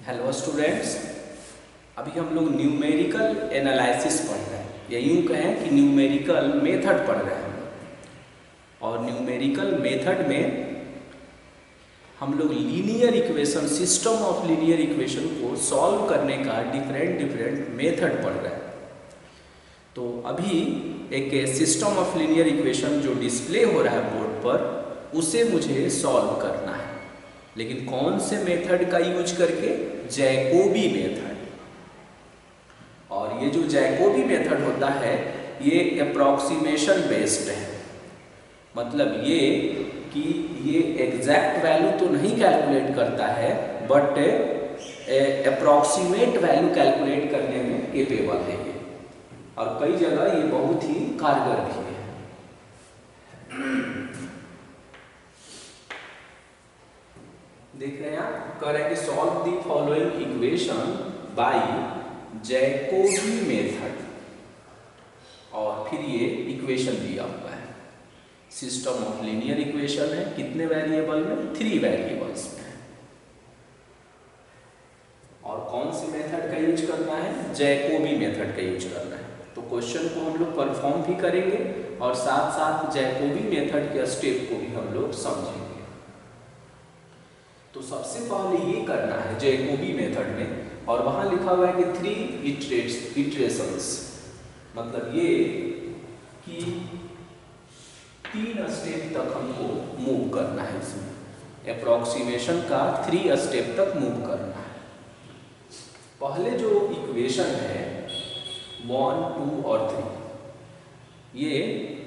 Hello students, अभी हम लोग न्यूमेरिकल एनालिसिस पढ़ रहे हैं या यूँ कहें कि न्यूमेरिकल मेथड पढ़ रहे हैं। और न्यूमेरिकल मेथड में हम लोग linear equation, system of linear equation को सॉल्व करने का डिफरेंट मेथड पढ़ रहे हैं। तो अभी एक सिस्टम ऑफ लीनियर इक्वेशन जो डिस्प्ले हो रहा है बोर्ड पर, उसे मुझे सॉल्व करना है। लेकिन कौन से मेथड का यूज करके? Jacobi method. और ये जो जैकोबी मेथड होता है ये अप्रॉक्सीमेशन बेस्ड है। मतलब ये कि ये एग्जैक्ट वैल्यू तो नहीं कैलकुलेट करता है, बट अप्रॉक्सीमेट वैल्यू कैलकुलेट करने में केपेबल है ये। और कई जगह ये बहुत ही कारगर भी है। देख रहे हैं आप, कह रहे हैं कि solve the following equation by Jacobi method. और फिर ये इक्वेशन दिया हुआ है, सिस्टम ऑफ लीनियर इक्वेशन है। कितने वेरिएबल में? 3 वेरिएबल्स में। और कौन सी मेथड का यूज करना है? जैकोबी मेथड का यूज करना है। तो क्वेश्चन को हम लोग परफॉर्म भी करेंगे और साथ साथ जैकोबी मेथड के स्टेप को भी हम लोग समझेंगे। तो सबसे पहले ये करना है जैकोबी मेथड में, और वहां लिखा हुआ है कि 3 इटरेशंस, मतलब ये कि 3 स्टेप तक हमको मूव करना है। इसमें अप्रॉक्सीमेशन का 3 स्टेप तक मूव करना है। पहले जो इक्वेशन है 1, 2 और 3, ये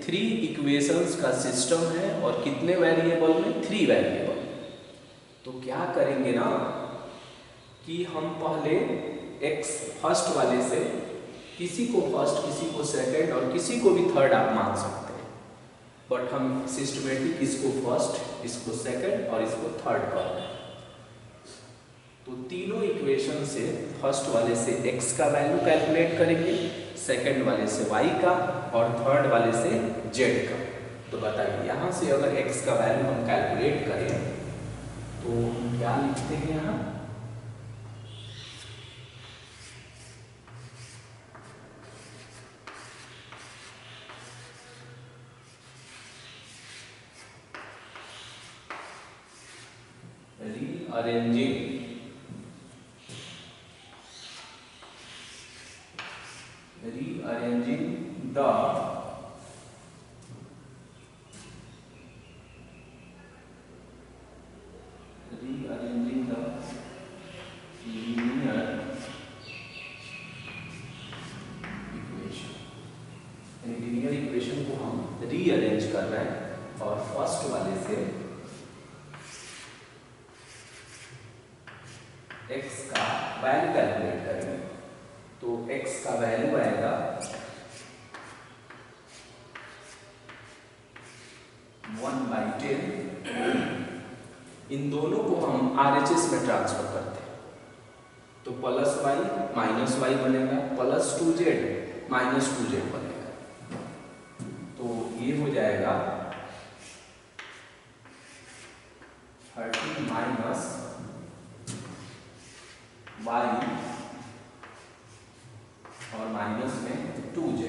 3 इक्वेशंस का सिस्टम है। और कितने वेरिएबल में? 3 वेरिएबल। तो क्या करेंगे ना कि हम पहले x फर्स्ट वाले से, किसी को फर्स्ट, किसी को सेकंड और किसी को भी थर्ड आप मान सकते हैं, बट हम सिस्टमेटिक इसको फर्स्ट, इसको सेकंड और इसको थर्ड कर रहे हैं। तो तीनों इक्वेशन से फर्स्ट वाले से x का वैल्यू कैलकुलेट करेंगे, सेकंड वाले से y का और थर्ड वाले से z का। तो बताइए, यहाँ से अगर x का वैल्यू हम कैलकुलेट करें तो क्या लिखते हैं यहाँ? rearranging the linear equation. Linear equation को हम रीअरेंज कर रहे हैं और फर्स्ट वाले से x का वैल्यू कैलकुलेट करेंगे। तो x का वैल्यू आएगा 1/10। इन दोनों को हम RHS में ट्रांसफर करते हैं, तो प्लस y माइनस y बनेगा, प्लस 2z माइनस 2z बनेगा। तो ये हो जाएगा 30 माइनस y और माइनस में 2z।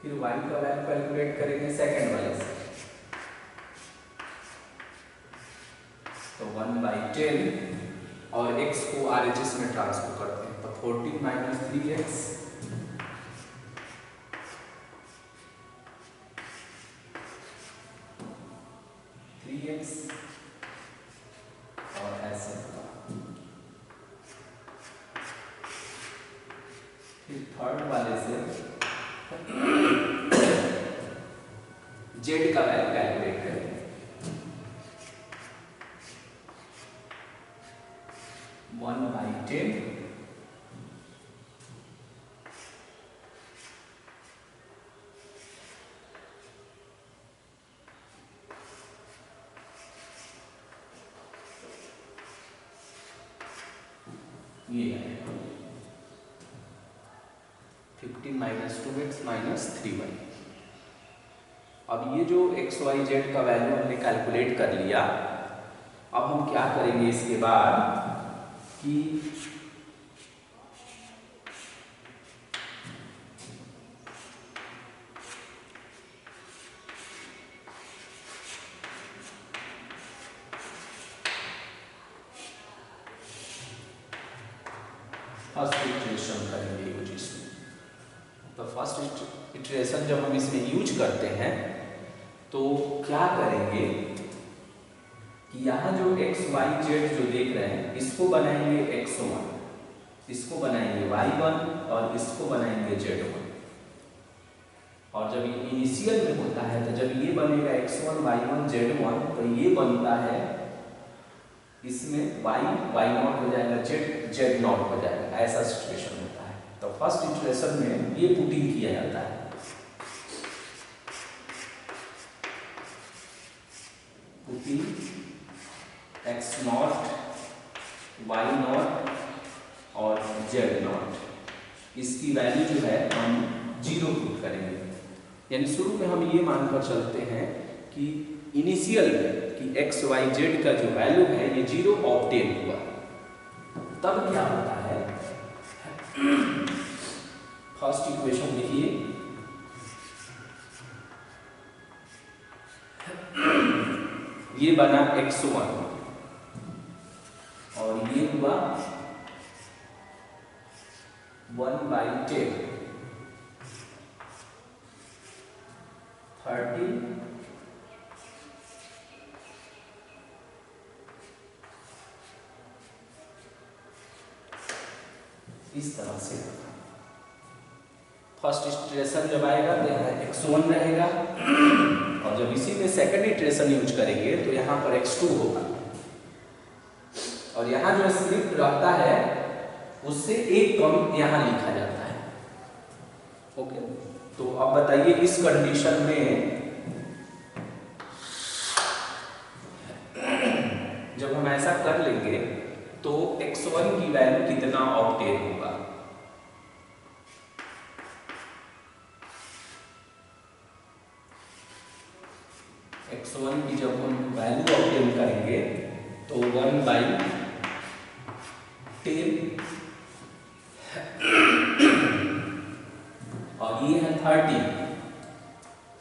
फिर y का वैल्यू कैलकुलेट करेंगे सेकंड वाले से, तो 1/10 और x को RHS में ट्रांसफर करते हैं, तो 14 माइनस 3x, और ऐसे। फिर थर्ड वाले से z का वैल्यू कैलकुलेट करेंगे, 1/10 ये आएगा। फिर 15 माइनस 2x माइनस 3y। अब ये जो x y z का वैल्यू हमने कैलकुलेट कर लिया। अब हम क्या करेंगे इसके बाद कि फर्स्ट इटरेशन करेंगे यूज इसमें। तो फर्स्ट इटरेशन जब हम इसमें यूज करते हैं तो क्या करेंगे कि यहाँ जो x y z जो देख रहे हैं इसको बनाएंगे x1, इसको बनाएंगे y1 और इसको बनाएंगे z1। और जब ये इनिशियल में होता है तो जब ये बनेगा x1 y1 z1 तो ये बनता है इसमें y y0 हो जाएगा z z0 हो जाएगा, ऐसा सिचुएशन होता है। तो फर्स्ट इटरेशन में ये पुटिंग किया जाता है। पुटिंग x0 y0 और z0, इसकी वैल्यू जो है हम 0 पुट करेंगे। यानी शुरू में हम ये मानकर चलते हैं कि इनिशियल में कि x y z का जो वैल्यू है ये 0 ऑब्टेन हुआ। तब क्या होता है, फर्स्ट इक्वेशन देखिए, ये बना x1 और ये हुआ 1/10 30 इस तरह से। फर्स्ट इटरेशन जब आएगा तो यहाँ x1 रहेगा और जब इसी में सेकंड इटरेशन यूज करेंगे तो यहाँ पर x2 होगा और यहाँ जो स्क्रिप्ट रहता है उससे एक कम यहाँ लिखा जाता है। ओके, तो अब बताइए इस कंडीशन में जब हम ऐसा कर लेंगे तो x1 की वैल्यू कितना ऑब्टेन होगा। x1 की जब हम वैल्यू ऑब्टेन करेंगे तो 1/10 और ये है 30,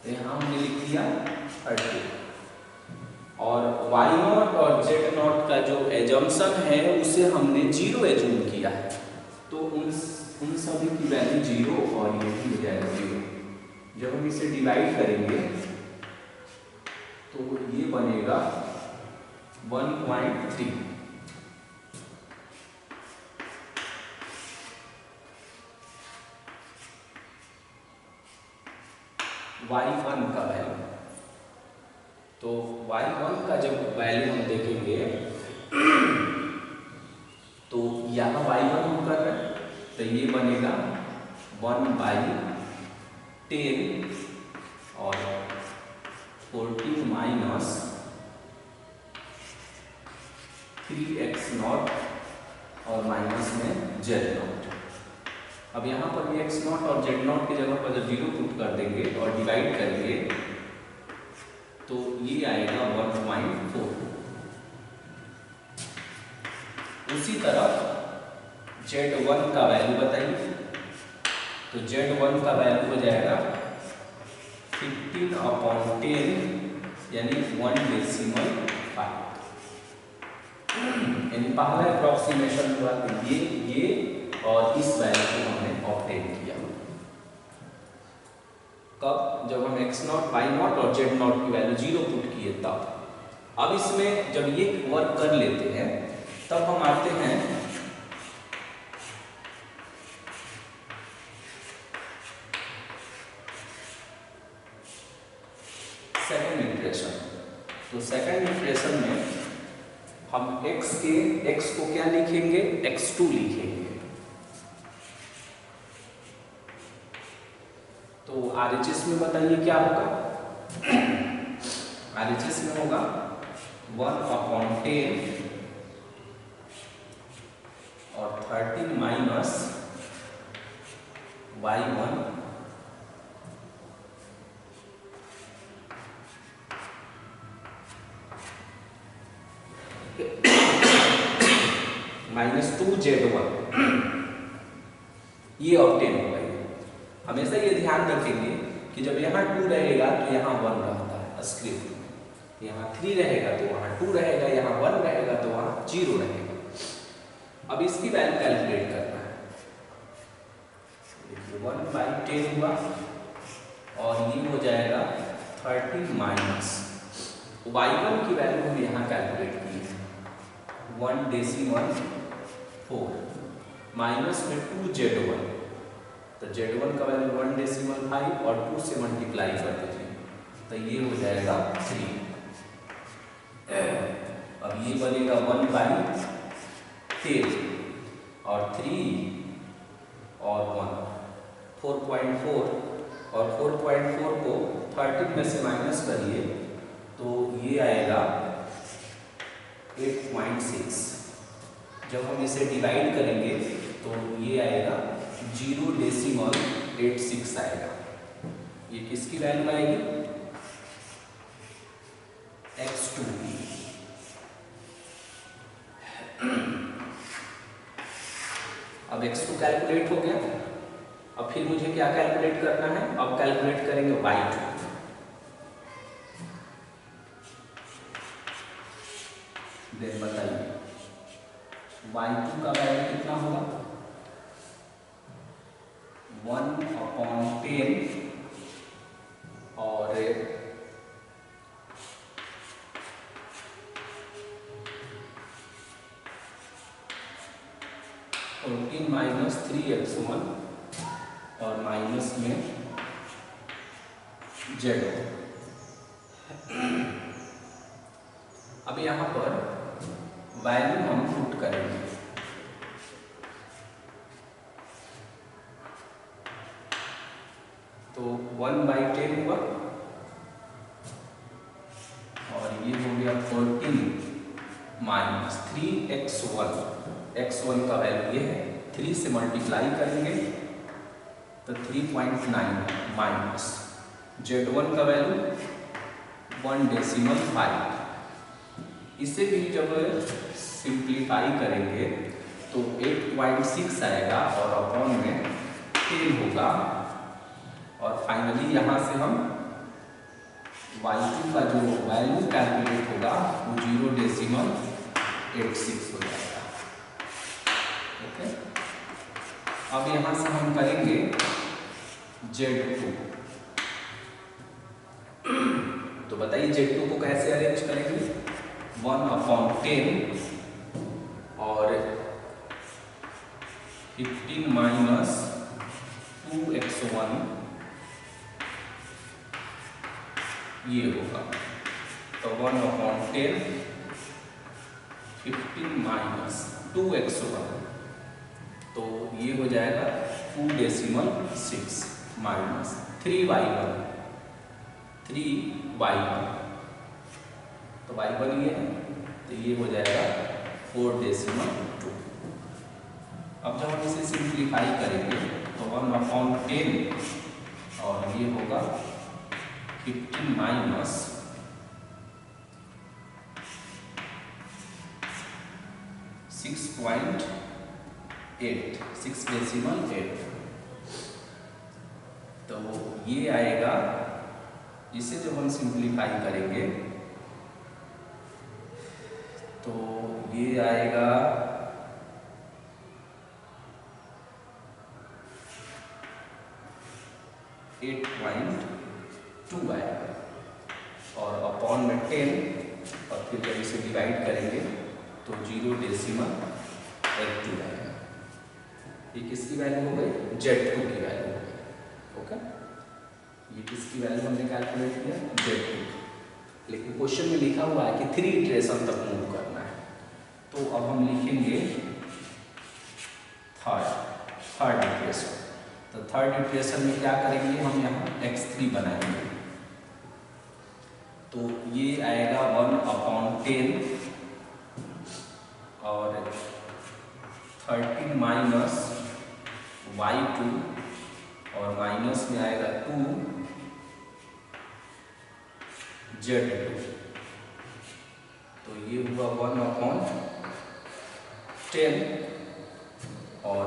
तो यहाँ हमने लिख दिया 30। और y0 और z0 का जो एजम्पशन है उसे हमने 0 एज्यूम किया है, तो उन सभी की वैल्यू 0 और ये भी हो जाएगा 0। जब हम इसे डिवाइड करेंगे तो ये बनेगा 1.3। y1 का वैल्यू, तो y1 का जब वैल्यू हम देखेंगे तो यहाँ y1 हम कर रहे हैं तो ये बनेगा 1/10 और 14 माइनस 3x0 और माइनस में z0। अब यहाँ पर भी x0 और z0 की जगह पर जब 0 पुट कर देंगे और डिवाइड करेंगे तो ये आएगा 1.4। उसी तरह z1 का वैल्यू बताइए, तो z1 का वैल्यू हो जाएगा 15/10 यानी 1/5। यानी पहला अप्रॉक्सीमेशन हुआ कि ये और इस वैल्यू को हमने ऑब्टेन किया। कब, जब हम x0 y0 और z0 की वैल्यू 0 पुट किए तब। अब इसमें जब ये वर्क कर लेते हैं तब हम आते हैं सेकंड इटरेशन। तो सेकंड इटरेशन में हम x को क्या लिखेंगे, x2 लिखेंगे। तो RHS में बताइए क्या होगा, RHS में होगा 1/10 और 13 माइनस y1 माइनस 2z1 ये ऑब्टेन होगा। हमेशा ये ध्यान रखेंगे कि जब यहाँ 2 रहेगा तो यहाँ 1 रहता है स्क्रिप्ट में, यहाँ 3 रहेगा तो वहाँ 2 रहेगा, यहाँ 1 रहेगा तो वहाँ 0 रहेगा। अब इसकी वैल्यू कैलकुलेट करना है। 1/10 हुआ और ये हो जाएगा 30 माइनस y1 की वैल्यू हम यहाँ कैलकुलेट की है 1/4 माइनस में 2z1, तो z1 का वैल्यू 1/5 और 2 से मल्टीप्लाई कर दीजिए तो ये हो जाएगा 3। अब ये बनेगा 1/10 और 3 और 1 4.4 और 4.4 को 13 में से माइनस करिए तो ये आएगा 8.6। जब हम इसे डिवाइड करेंगे तो ये आएगा 0.86 आएगा। ये किसकी वैल्यू आएगी? x2 की। अब x2 कैलकुलेट हो गया। अब फिर मुझे क्या कैलकुलेट करना है? अब कैलकुलेट करेंगे y2। देन बताइए y2 का वैल्यू कितना होगा? 1/10 और 14 माइनस 3x1 और माइनस में z1। अब यहाँ पर वैल्यू हम पुट करेंगे। तो 1/10 हुआ और ये हो गया 14 माइनस 3x1। x1 का वैल्यू ये है, 3 से मल्टीप्लाई करेंगे तो 3.9 माइनस z1 का वैल्यू 1/5। इसे भी जब सिंप्लीफाई करेंगे तो 8.6 आएगा और अपॉन में 10 होगा और फाइनली यहाँ से हम y2 का जो वैल्यू कैलकुलेट होगा वो 0.86 हो जाएगा। ओके, अब यहाँ से हम करेंगे z2। तो बताइए z2 को कैसे अरेंज करेंगे? 1/10 और 15 माइनस 2x1 ये होगा। तो 1/10 15 माइनस 2x1 तो ये हो जाएगा 2.6 माइनस 3y1 तो y1 ये है तो ये हो जाएगा 4.2। अब जब हम इसे सिंप्लीफाई करेंगे तो 1/10 और ये होगा 15 माइनस 6.8 6.8 तो ये आएगा। इसे जब हम सिंप्लीफाई करेंगे तो ये आएगा 8.2 आएगा और अपॉन में 10 और फिर जब इसे डिवाइड करेंगे तो 0.82 आएगा। ये किसकी वैल्यू हो गई? z2 की वैल्यू हो गई। ओके, ये किसकी वैल्यू हमने कैलकुलेट किया? z2। लेकिन क्वेश्चन में लिखा हुआ है कि 3 इटरेशन तक मूव करना है। तो अब हम लिखेंगे थर्ड इटरेशन। तो थर्ड इटरेशन में क्या करेंगे? हम यहाँ x3 बनाएंगे तो ये आएगा 1/10 और 13 माइनस y2 और माइनस में आएगा 2z2, तो ये हुआ 1/10 और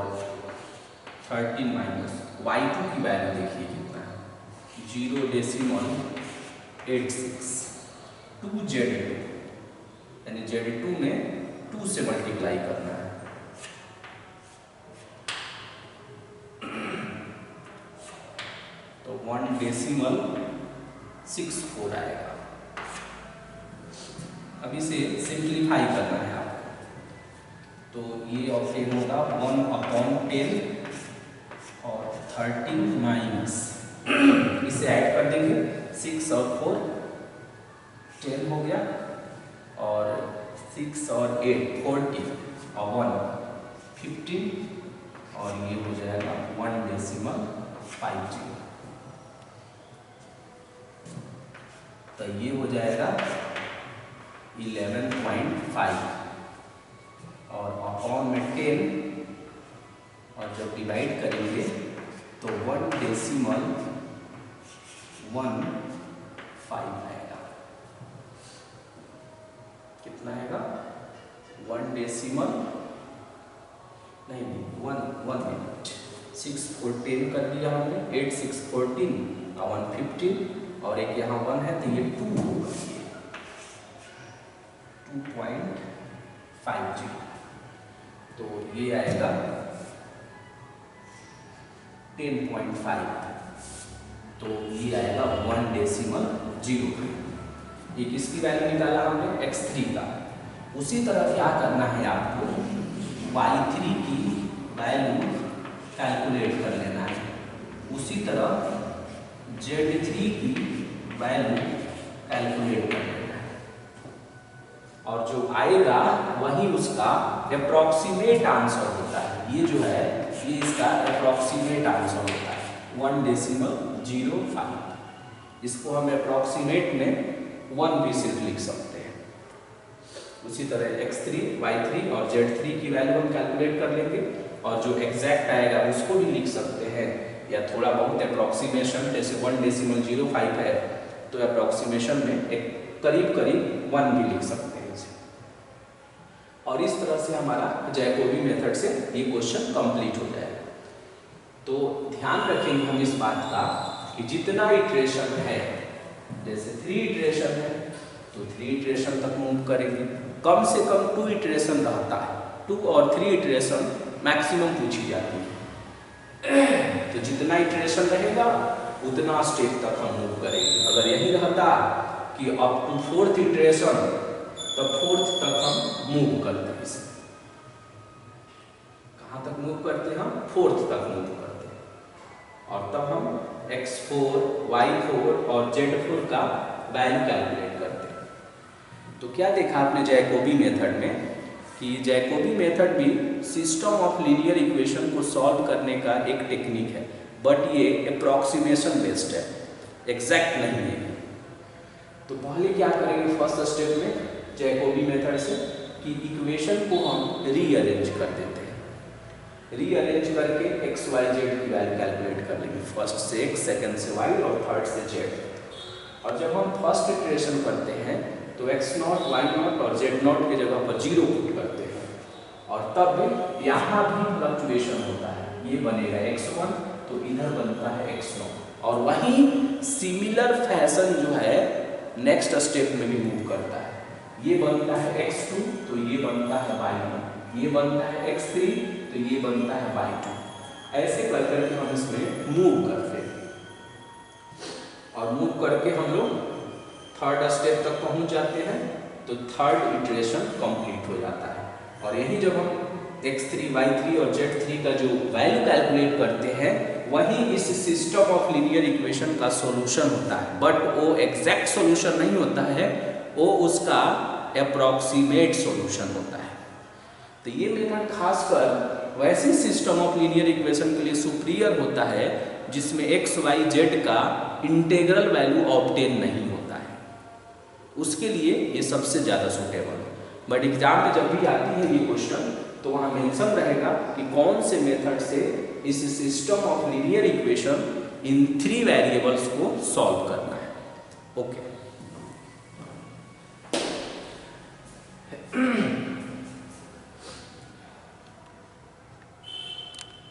13 माइनस y2 की वैल्यू देखिए कितना है 0.86 2z2, यानी z2 में 2 से मल्टीप्लाई करना है। तो 1.64 आएगा। अब इसे सिंप्लीफाई करना है आपको, तो ये ऑप्शन होगा 1/10 और 13 माइनस, इसे ऐड कर देंगे 6 और 4 10 हो गया, और 6 और 8 40 और 1 15, और ये हो जाएगा 1.50। तो ये हो जाएगा 11.5 और अपॉन में 10, और जब डिवाइड करेंगे तो 1.15 आएगा। कितना आएगा 1 मिनट 6 4 10 कर दिया हमने, 8 6 14 और 1 15, और एक यहाँ 1 है तो ये 2 होगा, 2.50, तो ये आएगा 10.5, तो ये आएगा 1.0। ये किसकी वैल्यू निकाला हमने x3 का। उसी तरह क्या करना है आपको, y3 की वैल्यू कैलकुलेट कर लेना है, उसी तरह z3 की वैल्यू कैलकुलेट कर लेना है, और जो आएगा वही उसका अप्रॉक्सीमेट आंसर होता है। ये जो है ये इसका अप्रॉक्सीमेट आंसर होता है 1.05। इसको हम अप्रॉक्सीमेट में 1 भी सिर्फ लिख सकते हैं। उसी तरह x3 y3 और z3 की वैल्यू हम कैलकुलेट कर लेंगे, और जो एग्जैक्ट आएगा उसको भी लिख सकते हैं, या थोड़ा बहुत अप्रॉक्सीमेशन, जैसे 1.05 है तो अप्रॉक्सीमेशन में एक करीब 1 भी लिख सकते हैं इसे। और इस तरह से हमारा जैकोबी मेथड से ये क्वेश्चन कंप्लीट हो जाएगा। तो ध्यान रखेंगे हम इस बात का कि जितना इटरेशन है, जैसे 3 इटरेशन है तो 3 इटरेशन तक मूव करेंगे, कम से कम 2 इटरेशन रहता है, 2 और 3 इटरेशन मैक्सिमम पूछी जाती है। तो जितना इटरेशन रहेगा उतना स्टेप तक हम मूव करेंगे। अगर यही रहता कि अप टू 4th इटरेशन, तब 4th तक हम मूव करते हैं। इसे कहाँ तक मूव करते हैं हम, 4th तक मूव करते हैं, और तब हम x4 y4 और z4 का वैल्यू कैलकुलेट करते हैं। तो क्या देखा आपने जैकोबी मेथड में, कि जैकोबी मेथड भी सिस्टम ऑफ लीनियर इक्वेशन को सॉल्व करने का एक टेक्निक है, बट ये अप्रॉक्सीमेशन बेस्ड है, एग्जैक्ट नहीं है। तो पहले क्या करेंगे फर्स्ट स्टेप में जैकोबी मेथड से, कि इक्वेशन को हम रीअरेंज कर देते हैं। रीअरेंज करके x y z की वैल्यू कैलकुलेट कर लेंगे, फर्स्ट से x, सेकंड से y और थर्ड से z। और जब हम फर्स्ट इटरेशन करते हैं तो x0 y0 और z0 की जगह पर 0 पुट करते हैं, और तब यहाँ भी फ्लक्चुएशन होता है, ये बनेगा x1 तो इधर बनता है x0, और वही सिमिलर फैशन जो है नेक्स्ट स्टेप में भी मूव करता है। ये बनता है x2 तो ये बनता है y1, ये बनता है x3 तो ये बनता है y2। ऐसे कर करके हम इसमें मूव करते हैं, और मूव करके हम लोग थर्ड स्टेप तक पहुंच जाते हैं, तो थर्ड इटरेशन कंप्लीट हो जाता है। और यही जब हम x3 y3 और z3 का जो वैल्यू कैलकुलेट करते हैं, वही इस सिस्टम ऑफ लीनियर इक्वेशन का सॉल्यूशन होता है, बट वो एग्जैक्ट सॉल्यूशन नहीं होता है, वो उसका अप्रॉक्सीमेट सॉल्यूशन होता है। तो ये मेथड खासकर वैसे सिस्टम ऑफ लीनियर इक्वेशन के लिए सुपीरियर होता है जिसमें x y z का इंटीग्रल वैल्यू ऑब्टेन नहीं होता है, उसके लिए ये सबसे ज़्यादा सूटेबल है। बट एग्जाम में जब भी आती है ये क्वेश्चन, तो वहाँ मेंशन रहेगा कि कौन से मेथड से इस system of linear equation in 3 variables को सॉल्व करना है। ओके।